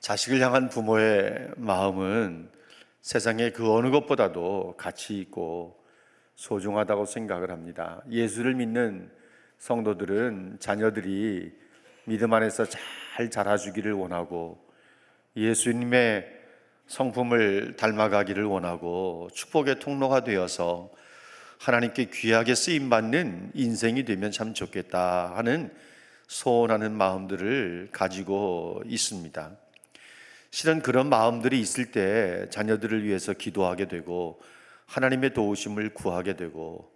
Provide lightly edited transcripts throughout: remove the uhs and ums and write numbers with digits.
자식을 향한 부모의 마음은 세상의 그 어느 것보다도 가치 있고 소중하다고 생각을 합니다. 예수를 믿는 성도들은 자녀들이 믿음 안에서 잘 자라주기를 원하고 예수님의 성품을 닮아가기를 원하고 축복의 통로가 되어서 하나님께 귀하게 쓰임받는 인생이 되면 참 좋겠다 하는 소원하는 마음들을 가지고 있습니다. 실은 그런 마음들이 있을 때 자녀들을 위해서 기도하게 되고 하나님의 도우심을 구하게 되고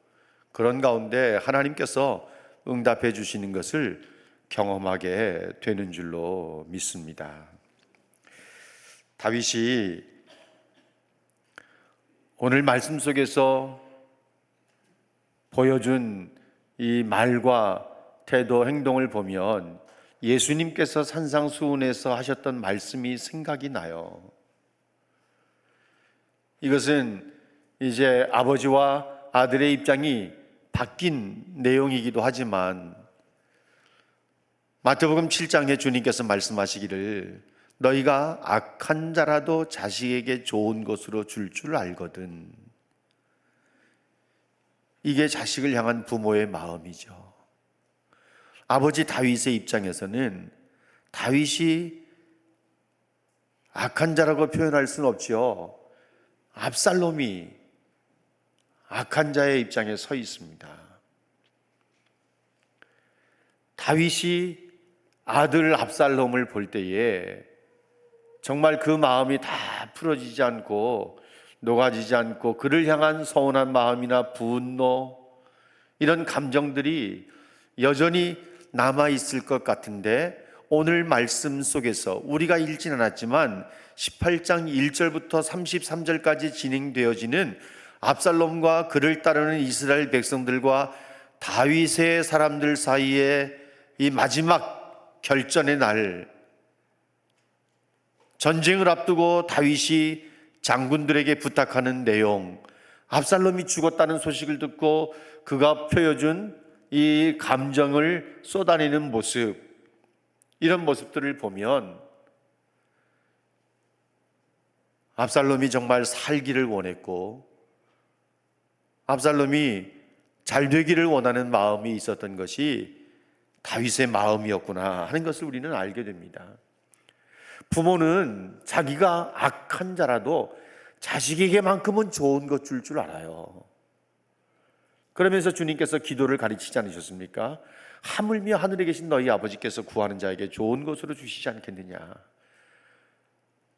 그런 가운데 하나님께서 응답해 주시는 것을 경험하게 되는 줄로 믿습니다. 다윗이 오늘 말씀 속에서 보여준 이 말과 태도, 행동을 보면 예수님께서 산상수훈에서 하셨던 말씀이 생각이 나요. 이것은 이제 아버지와 아들의 입장이 바뀐 내용이기도 하지만 마태복음 7장에 주님께서 말씀하시기를 너희가 악한 자라도 자식에게 좋은 것으로 줄 줄 알거든. 이게 자식을 향한 부모의 마음이죠. 아버지 다윗의 입장에서는 다윗이 악한 자라고 표현할 수는 없죠. 압살롬이 악한 자의 입장에 서 있습니다. 다윗이 아들 압살롬을 볼 때에 정말 그 마음이 다 풀어지지 않고 녹아지지 않고 그를 향한 서운한 마음이나 분노 이런 감정들이 여전히 남아있을 것 같은데 오늘 말씀 속에서 우리가 읽진 않았지만 18장 1절부터 33절까지 진행되어지는 압살롬과 그를 따르는 이스라엘 백성들과 다윗의 사람들 사이에 이 마지막 결전의 날 전쟁을 앞두고 다윗이 장군들에게 부탁하는 내용, 압살롬이 죽었다는 소식을 듣고 그가 표해준 이 감정을 쏟아내는 모습, 이런 모습들을 보면 압살롬이 정말 살기를 원했고 압살롬이 잘 되기를 원하는 마음이 있었던 것이 다윗의 마음이었구나 하는 것을 우리는 알게 됩니다. 부모는 자기가 악한 자라도 자식에게만큼은 좋은 것 줄 줄 알아요. 그러면서 주님께서 기도를 가르치지 않으셨습니까? 하물며 하늘에 계신 너희 아버지께서 구하는 자에게 좋은 것으로 주시지 않겠느냐.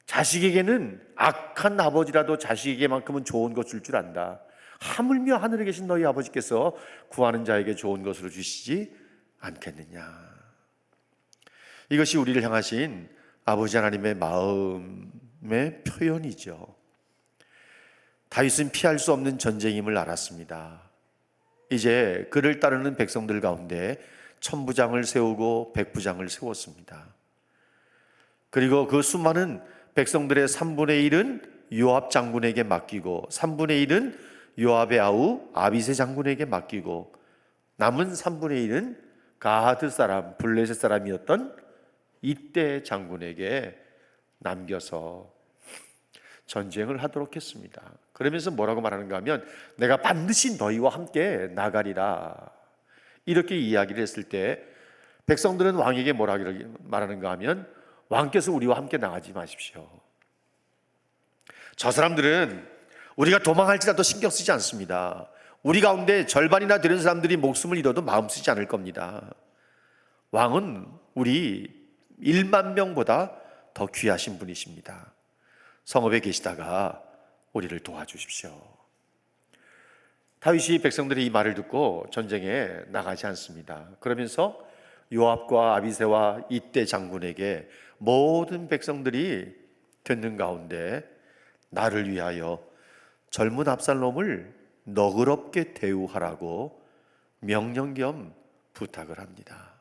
자식에게는 악한 아버지라도 자식에게만큼은 좋은 것 줄 줄 안다. 하물며 하늘에 계신 너희 아버지께서 구하는 자에게 좋은 것으로 주시지 않겠느냐. 이것이 우리를 향하신 아버지 하나님의 마음의 표현이죠. 다윗은 피할 수 없는 전쟁임을 알았습니다. 이제 그를 따르는 백성들 가운데 천부장을 세우고 백부장을 세웠습니다. 그리고 그 수많은 백성들의 3분의 1은 요압 장군에게 맡기고 3분의 1은 요압의 아우 아비새 장군에게 맡기고 남은 3분의 1은 가하드 사람 블레셋 사람이었던 이때 장군에게 남겨서 전쟁을 하도록 했습니다. 그러면서 뭐라고 말하는가 하면 내가 반드시 너희와 함께 나가리라 이렇게 이야기를 했을 때 백성들은 왕에게 뭐라고 말하는가 하면 왕께서 우리와 함께 나가지 마십시오. 저 사람들은 우리가 도망할지라도 신경 쓰지 않습니다. 우리 가운데 절반이나 되는 사람들이 목숨을 잃어도 마음 쓰지 않을 겁니다. 왕은 우리 1만 명보다 더 귀하신 분이십니다. 성읍에 계시다가 우리를 도와주십시오. 다윗이 백성들의 이 말을 듣고 전쟁에 나가지 않습니다. 그러면서 요압과 아비새와 이때 장군에게 모든 백성들이 듣는 가운데 나를 위하여 젊은 압살롬을 너그럽게 대우하라고 명령 겸 부탁을 합니다.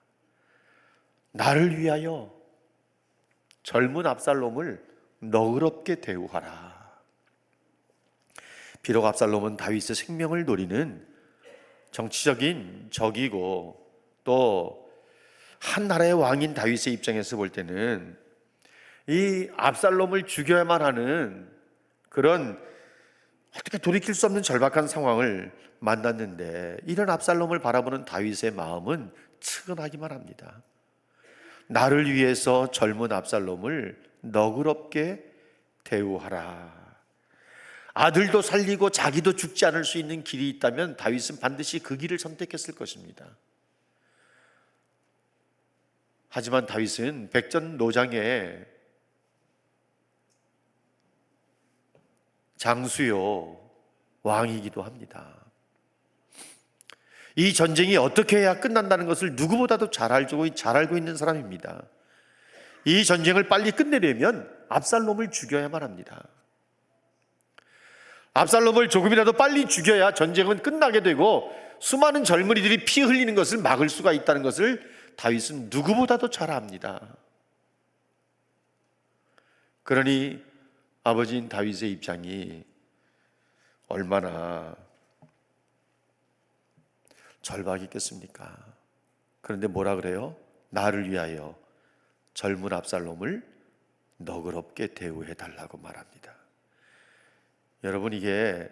나를 위하여 젊은 압살롬을 너그럽게 대우하라. 비록 압살롬은 다윗의 생명을 노리는 정치적인 적이고 또 한 나라의 왕인 다윗의 입장에서 볼 때는 이 압살롬을 죽여야만 하는 그런 어떻게 돌이킬 수 없는 절박한 상황을 만났는데, 이런 압살롬을 바라보는 다윗의 마음은 측은하기만 합니다. 나를 위해서 젊은 압살롬을 너그럽게 대우하라. 아들도 살리고 자기도 죽지 않을 수 있는 길이 있다면 다윗은 반드시 그 길을 선택했을 것입니다. 하지만 다윗은 백전노장의 장수요 왕이기도 합니다. 이 전쟁이 어떻게 해야 끝난다는 것을 누구보다도 잘 알고 있는 사람입니다. 이 전쟁을 빨리 끝내려면 압살롬을 죽여야만 합니다. 압살롬을 조금이라도 빨리 죽여야 전쟁은 끝나게 되고 수많은 젊은이들이 피 흘리는 것을 막을 수가 있다는 것을 다윗은 누구보다도 잘 압니다. 그러니 아버지인 다윗의 입장이 얼마나 절박했겠습니까? 그런데 뭐라 그래요? 나를 위하여 젊은 압살롬을 너그럽게 대우해 달라고 말합니다. 여러분, 이게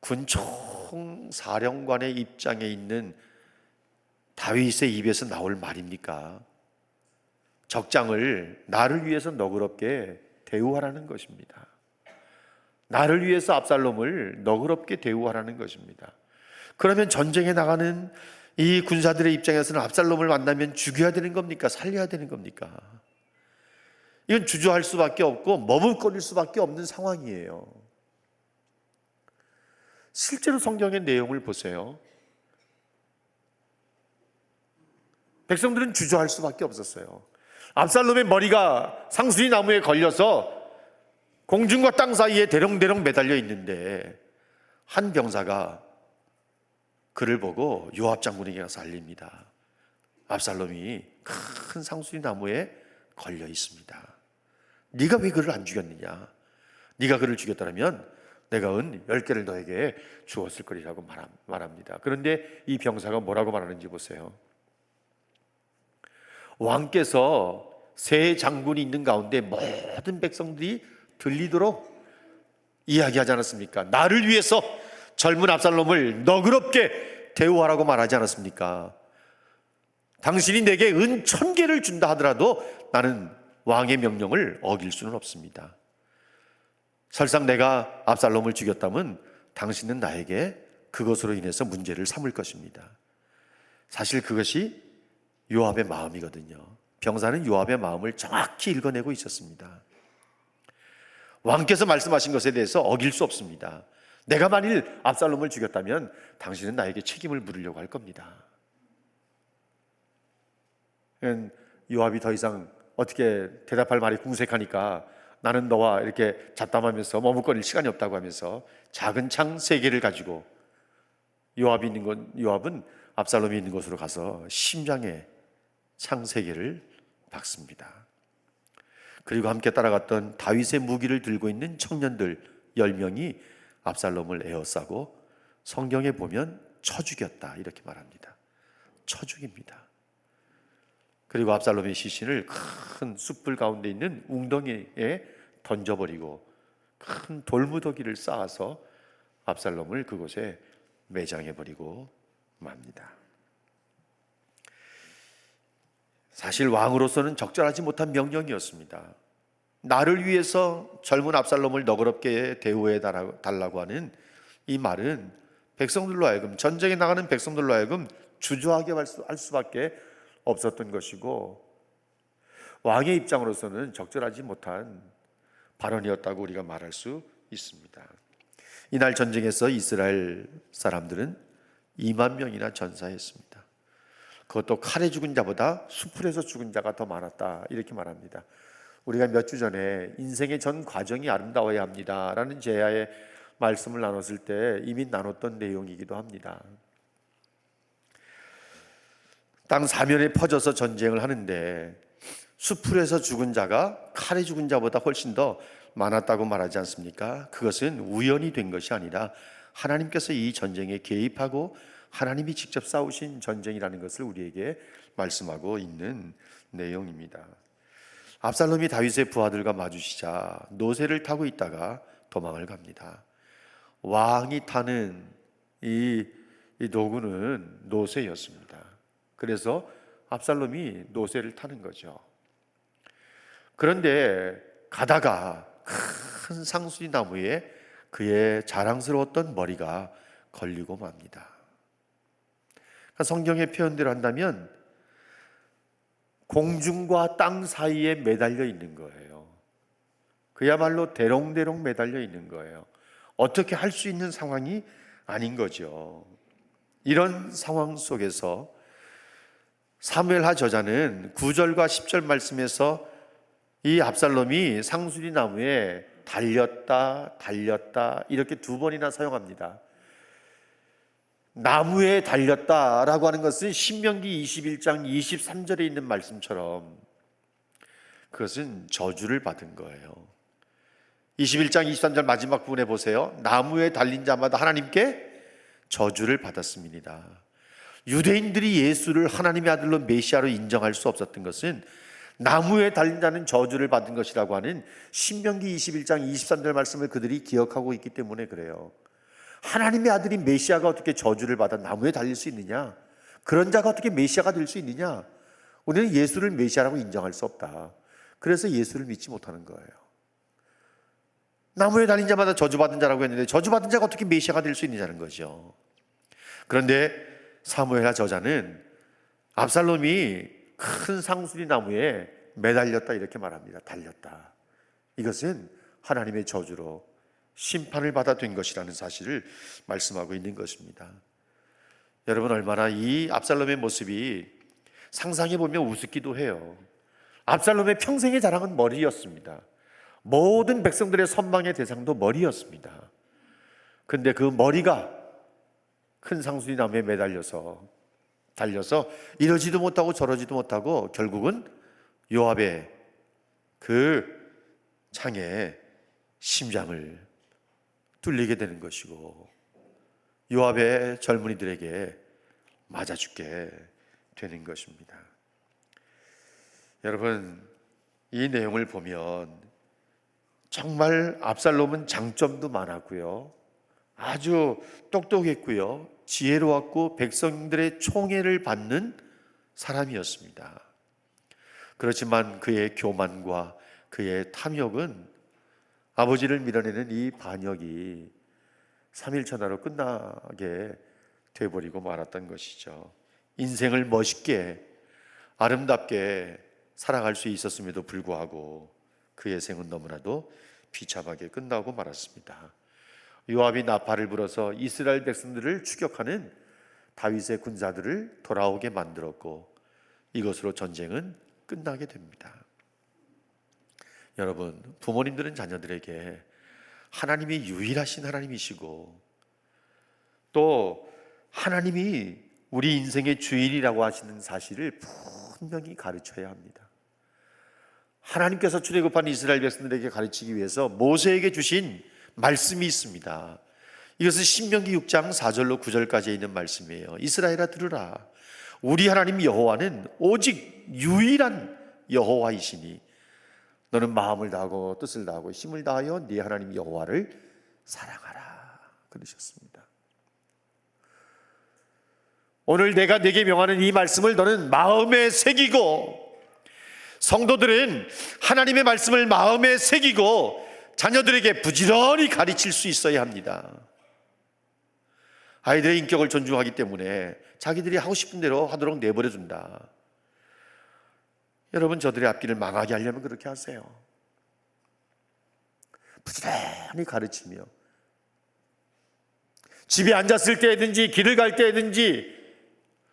군총사령관의 입장에 있는 다윗의 입에서 나올 말입니까? 적장을 나를 위해서 너그럽게 대우하라는 것입니다. 나를 위해서 압살롬을 너그럽게 대우하라는 것입니다. 그러면 전쟁에 나가는 이 군사들의 입장에서는 압살롬을 만나면 죽여야 되는 겁니까? 살려야 되는 겁니까? 이건 주저할 수밖에 없고 머뭇거릴 수밖에 없는 상황이에요. 실제로 성경의 내용을 보세요. 백성들은 주저할 수밖에 없었어요. 압살롬의 머리가 상수리 나무에 걸려서 공중과 땅 사이에 대롱대롱 매달려 있는데 한 병사가 그를 보고 요압 장군에게 가서 알립니다. 압살롬이 큰 상수리 나무에 걸려 있습니다. 네가 왜 그를 안 죽였느냐? 네가 그를 죽였다면 내가 은 10개를 너에게 주었을 거리라고 말합니다. 그런데 이 병사가 뭐라고 말하는지 보세요. 왕께서 세 장군이 있는 가운데 모든 백성들이 들리도록 이야기하지 않았습니까? 나를 위해서 젊은 압살롬을 너그럽게 대우하라고 말하지 않았습니까? 당신이 내게 은 1000개를 준다 하더라도 나는 왕의 명령을 어길 수는 없습니다. 설상 내가 압살롬을 죽였다면 당신은 나에게 그것으로 인해서 문제를 삼을 것입니다. 사실 그것이 요압의 마음이거든요. 병사는 요압의 마음을 정확히 읽어내고 있었습니다. 왕께서 말씀하신 것에 대해서 어길 수 없습니다. 내가 만일 압살롬을 죽였다면 당신은 나에게 책임을 물으려고 할 겁니다. 요압이 더 이상 어떻게 대답할 말이 궁색하니까 나는 너와 이렇게 잡담하면서 머뭇거릴 시간이 없다고 하면서 작은 창 3개를 가지고 요압은 압살롬이 있는 곳으로 가서 심장에 창 3개를 박습니다. 그리고 함께 따라갔던 다윗의 무기를 들고 있는 청년들 10명이 압살롬을 에워싸고 성경에 보면 쳐 죽였다 이렇게 말합니다. 쳐 죽입니다. 그리고 압살롬의 시신을 큰 숯불 가운데 있는 웅덩이에 던져버리고 큰 돌무더기를 쌓아서 압살롬을 그곳에 매장해버리고 맙니다. 사실 왕으로서는 적절하지 못한 명령이었습니다. 나를 위해서 젊은 압살롬을 너그럽게 대우해 달라고 하는 이 말은 백성들로 하여금, 전쟁에 나가는 백성들로 하여금 주저하게 할 수밖에 없었던 것이고, 왕의 입장으로서는 적절하지 못한 발언이었다고 우리가 말할 수 있습니다. 이날 전쟁에서 이스라엘 사람들은 2만 명이나 전사했습니다. 그것도 칼에 죽은 자보다 수풀에서 죽은 자가 더 많았다 이렇게 말합니다. 우리가 몇 주 전에 인생의 전 과정이 아름다워야 합니다 라는 제야의 말씀을 나눴을 때 이미 나눴던 내용이기도 합니다. 땅 사면에 퍼져서 전쟁을 하는데 수풀에서 죽은 자가 칼에 죽은 자보다 훨씬 더 많았다고 말하지 않습니까? 그것은 우연이 된 것이 아니라 하나님께서 이 전쟁에 개입하고 하나님이 직접 싸우신 전쟁이라는 것을 우리에게 말씀하고 있는 내용입니다. 압살롬이 다윗의 부하들과 마주치자 노새를 타고 있다가 도망을 갑니다. 왕이 타는 이 노구는 노새였습니다. 그래서 압살롬이 노새를 타는 거죠. 그런데 가다가 큰 상수리 나무에 그의 자랑스러웠던 머리가 걸리고 맙니다. 성경의 표현대로 한다면 공중과 땅 사이에 매달려 있는 거예요. 그야말로 대롱대롱 매달려 있는 거예요. 어떻게 할 수 있는 상황이 아닌 거죠. 이런 상황 속에서 사무엘하 저자는 9절과 10절 말씀에서 이 압살롬이 상수리 나무에 달렸다 이렇게 두 번이나 사용합니다. 나무에 달렸다라고 하는 것은 신명기 21장 23절에 있는 말씀처럼 그것은 저주를 받은 거예요. 21장 23절 마지막 부분에 보세요. 나무에 달린 자마다 하나님께 저주를 받았습니다. 유대인들이 예수를 하나님의 아들로 메시아로 인정할 수 없었던 것은 나무에 달린 자는 저주를 받은 것이라고 하는 신명기 21장 23절 말씀을 그들이 기억하고 있기 때문에 그래요. 하나님의 아들인 메시아가 어떻게 저주를 받아 나무에 달릴 수 있느냐? 그런 자가 어떻게 메시아가 될 수 있느냐? 우리는 예수를 메시아라고 인정할 수 없다. 그래서 예수를 믿지 못하는 거예요. 나무에 달린 자마다 저주받은 자라고 했는데 저주받은 자가 어떻게 메시아가 될 수 있느냐는 거죠. 그런데 사무엘하 저자는 압살롬이 큰 상수리 나무에 매달렸다 이렇게 말합니다. 달렸다. 이것은 하나님의 저주로 심판을 받아 된 것이라는 사실을 말씀하고 있는 것입니다. 여러분, 얼마나 이 압살롬의 모습이 상상해 보면 우습기도 해요. 압살롬의 평생의 자랑은 머리였습니다. 모든 백성들의 선망의 대상도 머리였습니다. 그런데 그 머리가 큰 상수리 나무에 달려서 이러지도 못하고 저러지도 못하고 결국은 요압의 그 창에 심장을 뚫리게 되는 것이고 요압의 젊은이들에게 맞아 죽게 되는 것입니다. 여러분, 이 내용을 보면 정말 압살롬은 장점도 많았고요, 아주 똑똑했고요, 지혜로웠고 백성들의 총애를 받는 사람이었습니다. 그렇지만 그의 교만과 그의 탐욕은 아버지를 밀어내는 이 반역이 3일천하로 끝나게 돼버리고 말았던 것이죠. 인생을 멋있게 아름답게 살아갈 수 있었음에도 불구하고 그의 생은 너무나도 비참하게 끝나고 말았습니다. 요압이 나팔을 불어서 이스라엘 백성들을 추격하는 다윗의 군사들을 돌아오게 만들었고 이것으로 전쟁은 끝나게 됩니다. 여러분, 부모님들은 자녀들에게 하나님이 유일하신 하나님이시고 또 하나님이 우리 인생의 주인이라고 하시는 사실을 분명히 가르쳐야 합니다. 하나님께서 출애굽한 이스라엘 백성들에게 가르치기 위해서 모세에게 주신 말씀이 있습니다. 이것은 신명기 6장 4절로 9절까지 있는 말씀이에요. 이스라엘아 들으라. 우리 하나님 여호와는 오직 유일한 여호와이시니 너는 마음을 다하고 뜻을 다하고 힘을 다하여 네 하나님 여호와를 사랑하라 그러셨습니다. 오늘 내가 네게 명하는 이 말씀을 너는 마음에 새기고, 성도들은 하나님의 말씀을 마음에 새기고 자녀들에게 부지런히 가르칠 수 있어야 합니다. 아이들의 인격을 존중하기 때문에 자기들이 하고 싶은 대로 하도록 내버려둔다. 여러분, 저들의 앞길을 망하게 하려면 그렇게 하세요. 부지런히 가르치며 집에 앉았을 때든지 길을 갈 때든지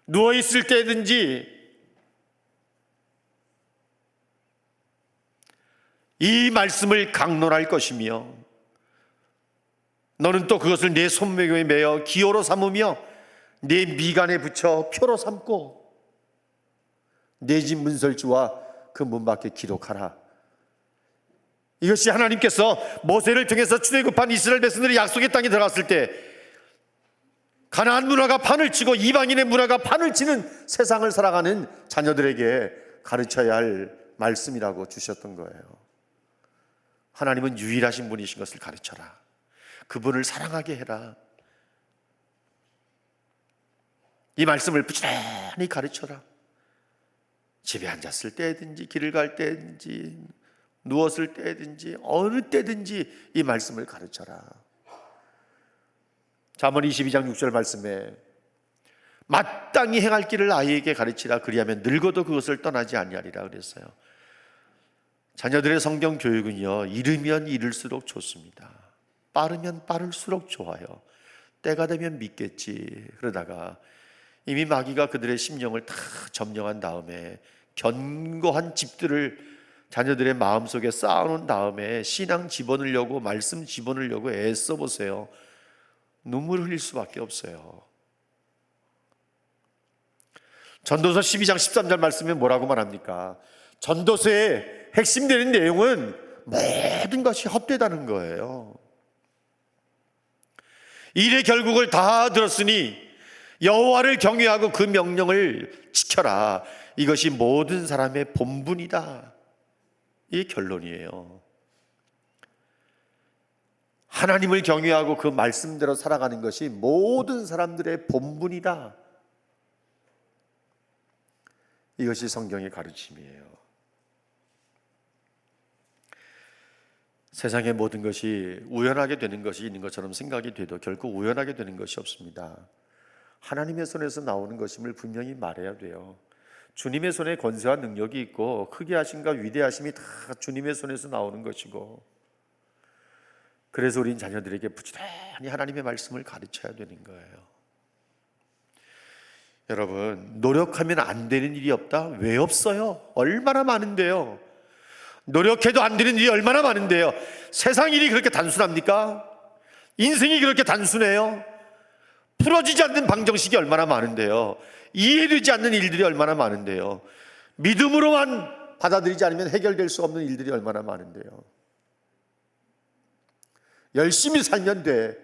누워있을 때든지 이 말씀을 강론할 것이며 너는 또 그것을 내 손목에 매어 기호로 삼으며 내 미간에 붙여 표로 삼고 내 집 문설주와 그 문 밖에 기록하라. 이것이 하나님께서 모세를 통해서 출애굽한 이스라엘 백성들이 약속의 땅에 들어갔을 때 가나안 문화가 판을 치고 이방인의 문화가 판을 치는 세상을 살아가는 자녀들에게 가르쳐야 할 말씀이라고 주셨던 거예요. 하나님은 유일하신 분이신 것을 가르쳐라. 그분을 사랑하게 해라. 이 말씀을 부지런히 가르쳐라. 집에 앉았을 때든지 길을 갈 때든지 누웠을 때든지 어느 때든지 이 말씀을 가르쳐라. 잠언 22장 6절 말씀에 마땅히 행할 길을 아이에게 가르치라. 그리하면 늙어도 그것을 떠나지 아니하리라 그랬어요. 자녀들의 성경 교육은요, 이르면 이를수록 좋습니다. 빠르면 빠를수록 좋아요. 때가 되면 믿겠지. 그러다가 이미 마귀가 그들의 심령을 다 점령한 다음에 견고한 집들을 자녀들의 마음속에 쌓아놓은 다음에 신앙 집어넣으려고, 말씀 집어넣으려고 애써 보세요. 눈물을 흘릴 수밖에 없어요. 전도서 12장 13절 말씀에 뭐라고 말합니까? 전도서의 핵심되는 내용은 모든 것이 헛되다는 거예요. 일의 결국을 다 들었으니 여호와를 경외하고 그 명령을 지켜라. 이것이 모든 사람의 본분이다. 이 결론이에요. 하나님을 경외하고 그 말씀대로 살아가는 것이 모든 사람들의 본분이다. 이것이 성경의 가르침이에요. 세상의 모든 것이 우연하게 되는 것이 있는 것처럼 생각이 돼도 결국 우연하게 되는 것이 없습니다. 하나님의 손에서 나오는 것임을 분명히 말해야 돼요. 주님의 손에 권세와 능력이 있고 크게 하심과 위대하심이 다 주님의 손에서 나오는 것이고, 그래서 우린 자녀들에게 부지런히 하나님의 말씀을 가르쳐야 되는 거예요. 여러분, 노력하면 안 되는 일이 없다? 왜 없어요? 얼마나 많은데요. 노력해도 안 되는 일이 얼마나 많은데요. 세상 일이 그렇게 단순합니까? 인생이 그렇게 단순해요? 풀어지지 않는 방정식이 얼마나 많은데요. 이해되지 않는 일들이 얼마나 많은데요. 믿음으로만 받아들이지 않으면 해결될 수 없는 일들이 얼마나 많은데요. 열심히 살면 돼.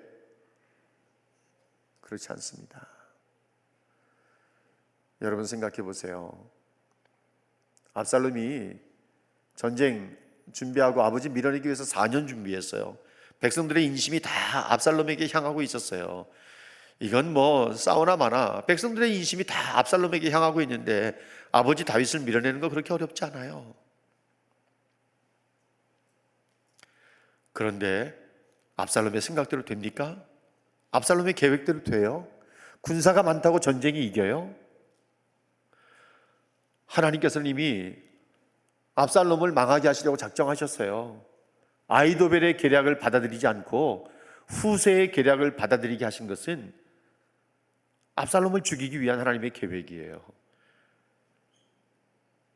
그렇지 않습니다. 여러분 생각해 보세요. 압살롬이 전쟁 준비하고 아버지 밀어내기 위해서 4년 준비했어요. 백성들의 인심이 다 압살롬에게 향하고 있었어요. 이건 뭐 싸우나 마나 백성들의 인심이 다 압살롬에게 향하고 있는데 아버지 다윗을 밀어내는 거 그렇게 어렵지 않아요. 그런데 압살롬의 생각대로 됩니까? 압살롬의 계획대로 돼요? 군사가 많다고 전쟁이 이겨요? 하나님께서는 이미 압살롬을 망하게 하시려고 작정하셨어요. 아히도벨의 계략을 받아들이지 않고 후세의 계략을 받아들이게 하신 것은 압살롬을 죽이기 위한 하나님의 계획이에요.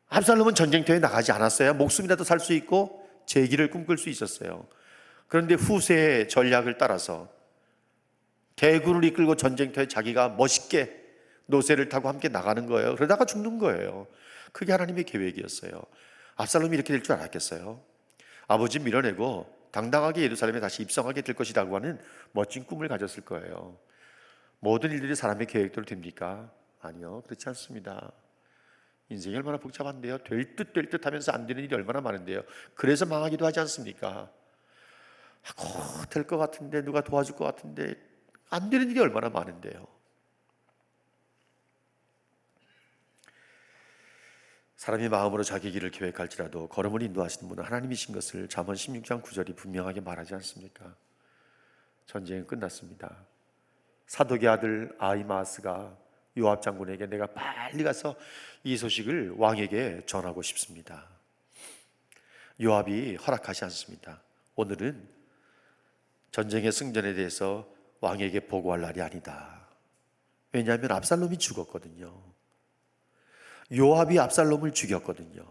압살롬은 전쟁터에 나가지 않았어요. 목숨이라도 살 수 있고 재기를 꿈꿀 수 있었어요. 그런데 후세의 전략을 따라서 대군을 이끌고 전쟁터에 자기가 멋있게 노새를 타고 함께 나가는 거예요. 그러다가 죽는 거예요. 그게 하나님의 계획이었어요. 압살롬이 이렇게 될 줄 알았겠어요? 아버지 밀어내고 당당하게 예루살렘에 다시 입성하게 될 것이라고 하는 멋진 꿈을 가졌을 거예요. 모든 일들이 사람의 계획대로 됩니까? 아니요, 그렇지 않습니다. 인생이 얼마나 복잡한데요. 될 듯 하면서 안 되는 일이 얼마나 많은데요. 그래서 망하기도 하지 않습니까? 될 것 같은데, 누가 도와줄 것 같은데 안 되는 일이 얼마나 많은데요. 사람이 마음으로 자기 길을 계획할지라도 걸음을 인도하시는 분은 하나님이신 것을 잠언 16장 9절이 분명하게 말하지 않습니까? 전쟁은 끝났습니다. 사독의 아들 아히마아스가 요압 장군에게 내가 빨리 가서 이 소식을 왕에게 전하고 싶습니다. 요압이 허락하지 않습니다. 오늘은 전쟁의 승전에 대해서 왕에게 보고할 날이 아니다. 왜냐하면 압살롬이 죽었거든요. 요압이 압살롬을 죽였거든요.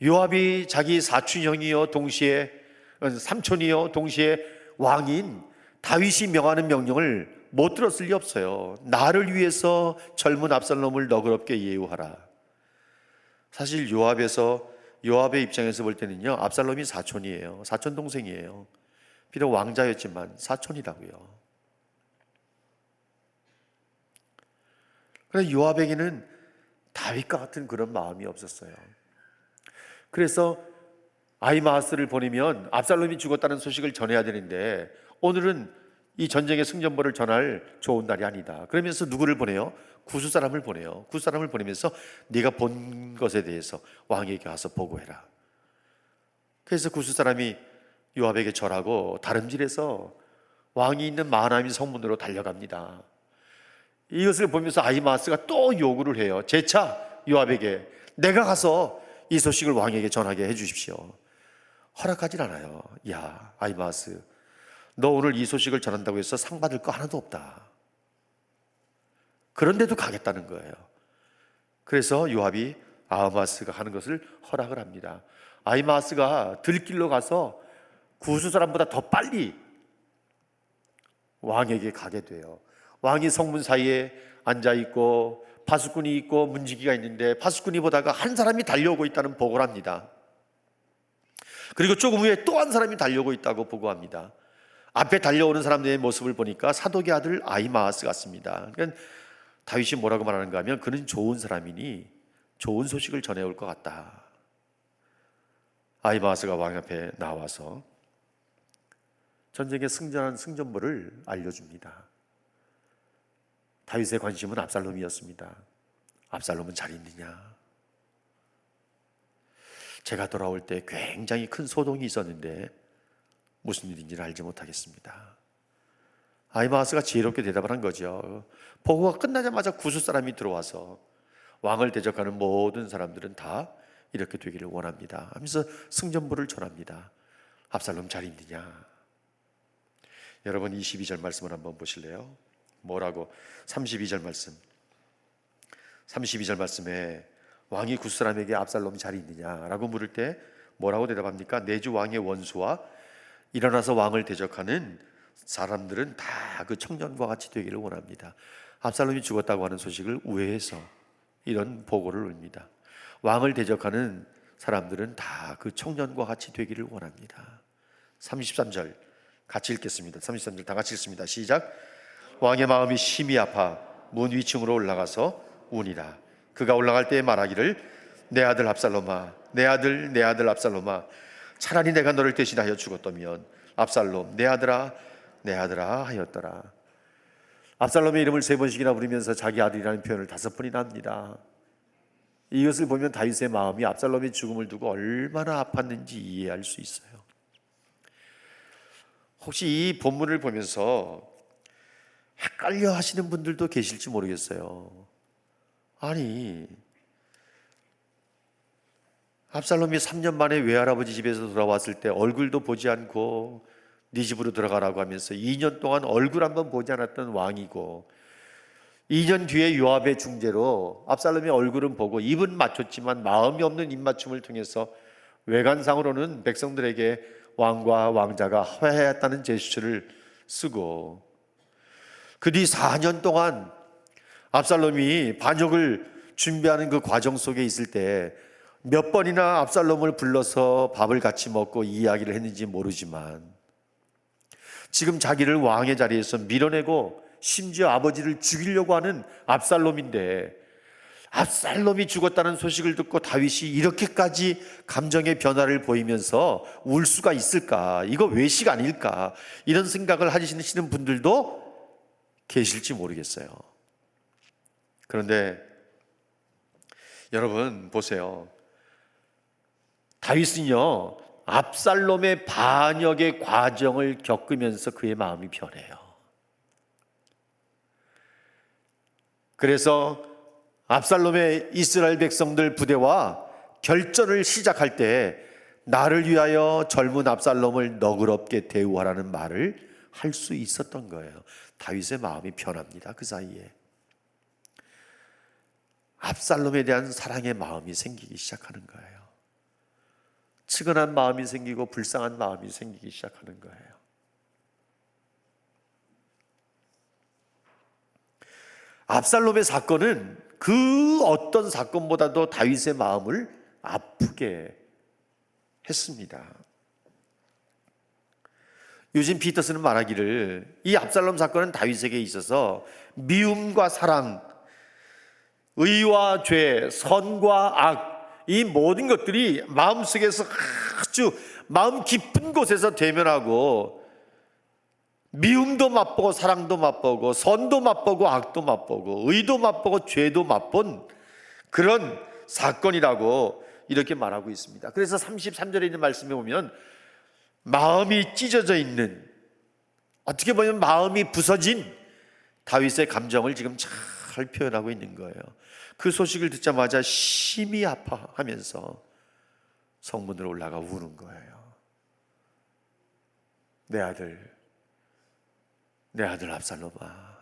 요압이 자기 사촌형이요 동시에 삼촌이요 동시에 왕인 다윗이 명하는 명령을 못 들었을 리 없어요. 나를 위해서 젊은 압살롬을 너그럽게 예우하라. 사실 요압의 입장에서 볼 때는요, 압살롬이 사촌이에요. 사촌 동생이에요. 비록 왕자였지만 사촌이라고요. 그래서 요압에게는 다윗과 같은 그런 마음이 없었어요. 그래서 아히마아스를 보내면 압살롬이 죽었다는 소식을 전해야 되는데 오늘은 이 전쟁의 승전보를 전할 좋은 날이 아니다. 그러면서 누구를 보내요? 구스 사람을 보내요. 구스 사람을 보내면서 네가 본 것에 대해서 왕에게 가서 보고해라. 그래서 구스 사람이 요압에게 절하고 다름질해서 왕이 있는 마하나임 성문으로 달려갑니다. 이것을 보면서 아히마아스가 또 요구를 해요. 재차 요압에게 내가 가서 이 소식을 왕에게 전하게 해주십시오. 허락하진 않아요. 야, 아히마아스, 너 오늘 이 소식을 전한다고 해서 상 받을 거 하나도 없다. 그런데도 가겠다는 거예요. 그래서 요압이 아히마아스가 하는 것을 허락을 합니다. 아히마아스가 들길로 가서 구스 사람보다 더 빨리 왕에게 가게 돼요. 왕이 성문 사이에 앉아있고 파수꾼이 있고 문지기가 있는데 파수꾼이 보다가 한 사람이 달려오고 있다는 보고를 합니다. 그리고 조금 후에 또 한 사람이 달려오고 있다고 보고합니다. 앞에 달려오는 사람들의 모습을 보니까 사독의 아들 아히마아스 같습니다. 그러니까 다윗이 뭐라고 말하는가 하면 그는 좋은 사람이니 좋은 소식을 전해올 것 같다. 아히마아스가 왕 앞에 나와서 전쟁에 승전한 승전보를 알려줍니다. 다윗의 관심은 압살롬이었습니다. 압살롬은 잘 있느냐? 제가 돌아올 때 굉장히 큰 소동이 있었는데 무슨 일인지를 알지 못하겠습니다. 아히마아스가 지혜롭게 대답을 한 거죠. 보고가 끝나자마자 구스 사람이 들어와서 왕을 대적하는 모든 사람들은 다 이렇게 되기를 원합니다 하면서 승전보를 전합니다. 압살롬 잘 있느냐? 여러분 22절 말씀을 한번 보실래요? 뭐라고? 32절 말씀. 32절 말씀에 왕이 구스 사람에게 압살롬이 잘 있느냐라고 물을 때 뭐라고 대답합니까? 내 주 왕의 원수와 일어나서 왕을 대적하는 사람들은 다 그 청년과 같이 되기를 원합니다. 압살롬이 죽었다고 하는 소식을 우회해서 이런 보고를 옵니다. 왕을 대적하는 사람들은 다 그 청년과 같이 되기를 원합니다. 33절 같이 읽겠습니다. 33절 다 같이 읽습니다. 시작. 왕의 마음이 심히 아파 문 위층으로 올라가서 우니라. 그가 올라갈 때 말하기를 내 아들 압살롬아, 내 아들 압살롬아, 차라리 내가 너를 대신하여 죽었다면 압살롬 내 아들아 하였더라. 압살롬의 이름을 3번씩이나 부르면서 자기 아들이라는 표현을 5번이나 합니다. 이것을 보면 다윗의 마음이 압살롬의 죽음을 두고 얼마나 아팠는지 이해할 수 있어요. 혹시 이 본문을 보면서 헷갈려 하시는 분들도 계실지 모르겠어요. 아니, 압살롬이 3년 만에 외할아버지 집에서 돌아왔을 때 얼굴도 보지 않고 네 집으로 들어가라고 하면서 2년 동안 얼굴 한번 보지 않았던 왕이고 2년 뒤에 요압의 중재로 압살롬의 얼굴은 보고 입은 맞췄지만 마음이 없는 입맞춤을 통해서 외관상으로는 백성들에게 왕과 왕자가 화해했다는 제스처를 쓰고 그 뒤 4년 동안 압살롬이 반역을 준비하는 그 과정 속에 있을 때 몇 번이나 압살롬을 불러서 밥을 같이 먹고 이야기를 했는지 모르지만 지금 자기를 왕의 자리에서 밀어내고 심지어 아버지를 죽이려고 하는 압살롬인데 압살롬이 죽었다는 소식을 듣고 다윗이 이렇게까지 감정의 변화를 보이면서 울 수가 있을까? 이거 외식 아닐까? 이런 생각을 하시는 분들도 계실지 모르겠어요. 그런데 여러분 보세요. 다윗은요 압살롬의 반역의 과정을 겪으면서 그의 마음이 변해요. 그래서 압살롬의 이스라엘 백성들 부대와 결전을 시작할 때 나를 위하여 젊은 압살롬을 너그럽게 대우하라는 말을 할 수 있었던 거예요. 다윗의 마음이 변합니다. 그 사이에 압살롬에 대한 사랑의 마음이 생기기 시작하는 거예요. 측은한 마음이 생기고 불쌍한 마음이 생기기 시작하는 거예요. 압살롬의 사건은 그 어떤 사건보다도 다윗의 마음을 아프게 했습니다. 유진 피터스는 말하기를 이 압살롬 사건은 다윗에게 있어서 미움과 사랑, 의와 죄, 선과 악, 이 모든 것들이 마음속에서 아주 마음 깊은 곳에서 대면하고 미움도 맛보고 사랑도 맛보고 선도 맛보고 악도 맛보고 의도 맛보고 죄도 맛본 그런 사건이라고 이렇게 말하고 있습니다. 그래서 33절에 있는 말씀에 보면 마음이 찢어져 있는, 어떻게 보면 마음이 부서진 다윗의 감정을 지금 잘 표현하고 있는 거예요. 그 소식을 듣자마자 심히 아파하면서 성문으로 올라가 우는 거예요. 내 아들 압살롬아,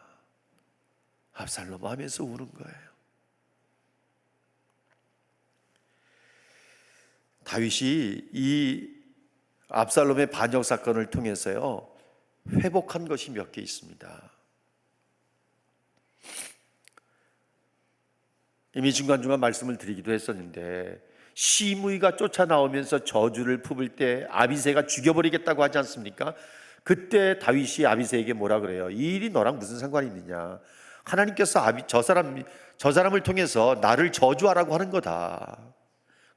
압살롬아 하면서 우는 거예요. 다윗이 이 압살롬의 반역 사건을 통해서요 회복한 것이 몇 개 있습니다. 이미 중간중간 말씀을 드리기도 했었는데, 시므이가 쫓아나오면서 저주를 품을 때 아비새가 죽여버리겠다고 하지 않습니까? 그때 다윗이 아비새에게 뭐라 그래요? 이 일이 너랑 무슨 상관이 있느냐? 하나님께서 저 사람을 통해서 나를 저주하라고 하는 거다.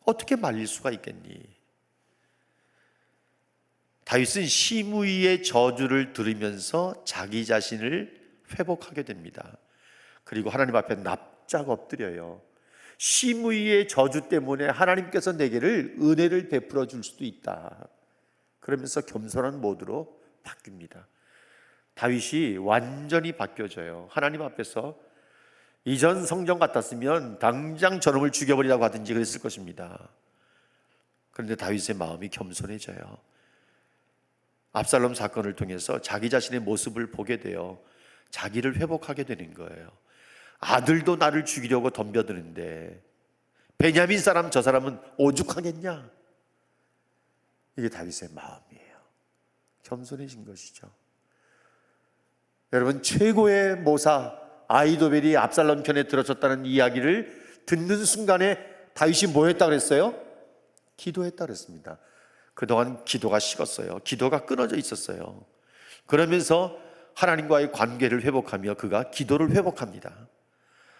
어떻게 말릴 수가 있겠니? 다윗은 시므이의 저주를 들으면서 자기 자신을 회복하게 됩니다. 그리고 하나님 앞에 납작 엎드려요. 시므이의 저주 때문에 하나님께서 내게를 은혜를 베풀어 줄 수도 있다. 그러면서 겸손한 모드로 바뀝니다. 다윗이 완전히 바뀌어져요. 하나님 앞에서 이전 성전 같았으면 당장 저놈을 죽여버리라고 하든지 그랬을 것입니다. 그런데 다윗의 마음이 겸손해져요. 압살롬 사건을 통해서 자기 자신의 모습을 보게 되어 자기를 회복하게 되는 거예요. 아들도 나를 죽이려고 덤벼드는데 베냐민 사람 저 사람은 오죽하겠냐? 이게 다윗의 마음이에요. 겸손해진 것이죠. 여러분, 최고의 모사 아히도벨이 압살롬 편에 들어섰다는 이야기를 듣는 순간에 다윗이 뭐 했다 그랬어요? 기도했다 그랬습니다. 그동안 기도가 식었어요. 기도가 끊어져 있었어요. 그러면서 하나님과의 관계를 회복하며 그가 기도를 회복합니다.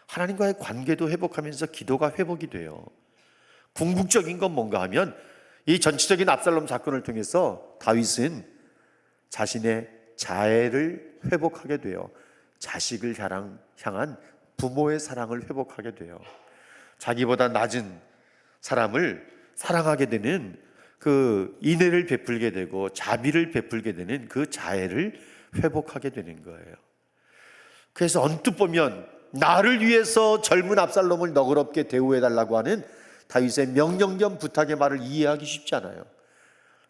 하나님과의 관계도 회복하면서 기도가 회복이 돼요. 궁극적인 건 뭔가 하면 이 전체적인 압살롬 사건을 통해서 다윗은 자신의 자애를 회복하게 돼요. 자식을 향한 부모의 사랑을 회복하게 돼요. 자기보다 낮은 사람을 사랑하게 되는 그 인애를 베풀게 되고 자비를 베풀게 되는 그 자애를 회복하게 되는 거예요. 그래서 언뜻 보면 나를 위해서 젊은 압살롬을 너그럽게 대우해달라고 하는 다윗의 명령 겸 부탁의 말을 이해하기 쉽지 않아요.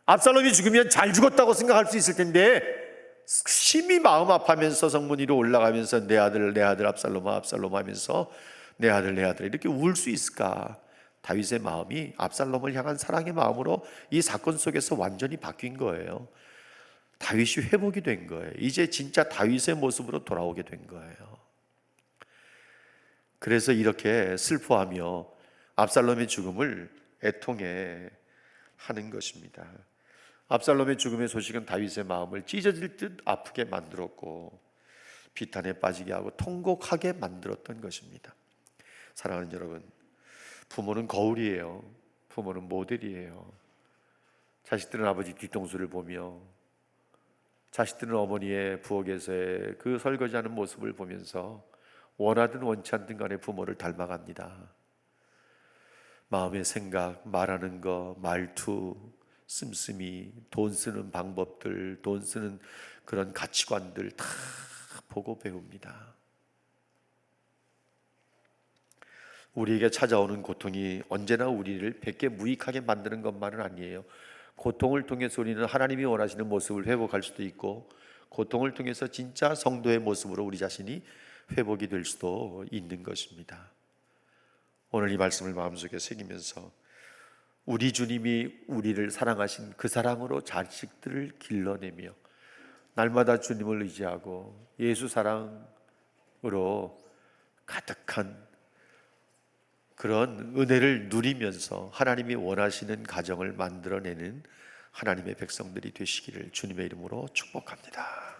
압살롬이 죽으면 잘 죽었다고 생각할 수 있을 텐데 심히 마음 아파하면서 성문 위로 올라가면서 내 아들 압살롬아 압살롬아 하면서 내 아들 이렇게 울 수 있을까? 다윗의 마음이 압살롬을 향한 사랑의 마음으로 이 사건 속에서 완전히 바뀐 거예요. 다윗이 회복이 된 거예요. 이제 진짜 다윗의 모습으로 돌아오게 된 거예요. 그래서 이렇게 슬퍼하며 압살롬의 죽음을 애통해 하는 것입니다. 압살롬의 죽음의 소식은 다윗의 마음을 찢어질 듯 아프게 만들었고 비탄에 빠지게 하고 통곡하게 만들었던 것입니다. 사랑하는 여러분, 부모는 거울이에요. 부모는 모델이에요. 자식들은 아버지 뒤통수를 보며, 자식들은 어머니의 부엌에서의 그 설거지하는 모습을 보면서 원하든 원치 않든 간에 부모를 닮아갑니다. 마음의 생각, 말하는 거, 말투, 씀씀이, 돈 쓰는 방법들, 돈 쓰는 그런 가치관들 다 보고 배웁니다. 우리에게 찾아오는 고통이 언제나 우리를 백개 무익하게 만드는 것만은 아니에요. 고통을 통해서 우리는 하나님이 원하시는 모습을 회복할 수도 있고, 고통을 통해서 진짜 성도의 모습으로 우리 자신이 회복이 될 수도 있는 것입니다. 오늘 이 말씀을 마음속에 새기면서 우리 주님이 우리를 사랑하신 그 사랑으로 자식들을 길러내며 날마다 주님을 의지하고 예수 사랑으로 가득한 그런 은혜를 누리면서 하나님이 원하시는 가정을 만들어내는 하나님의 백성들이 되시기를 주님의 이름으로 축복합니다.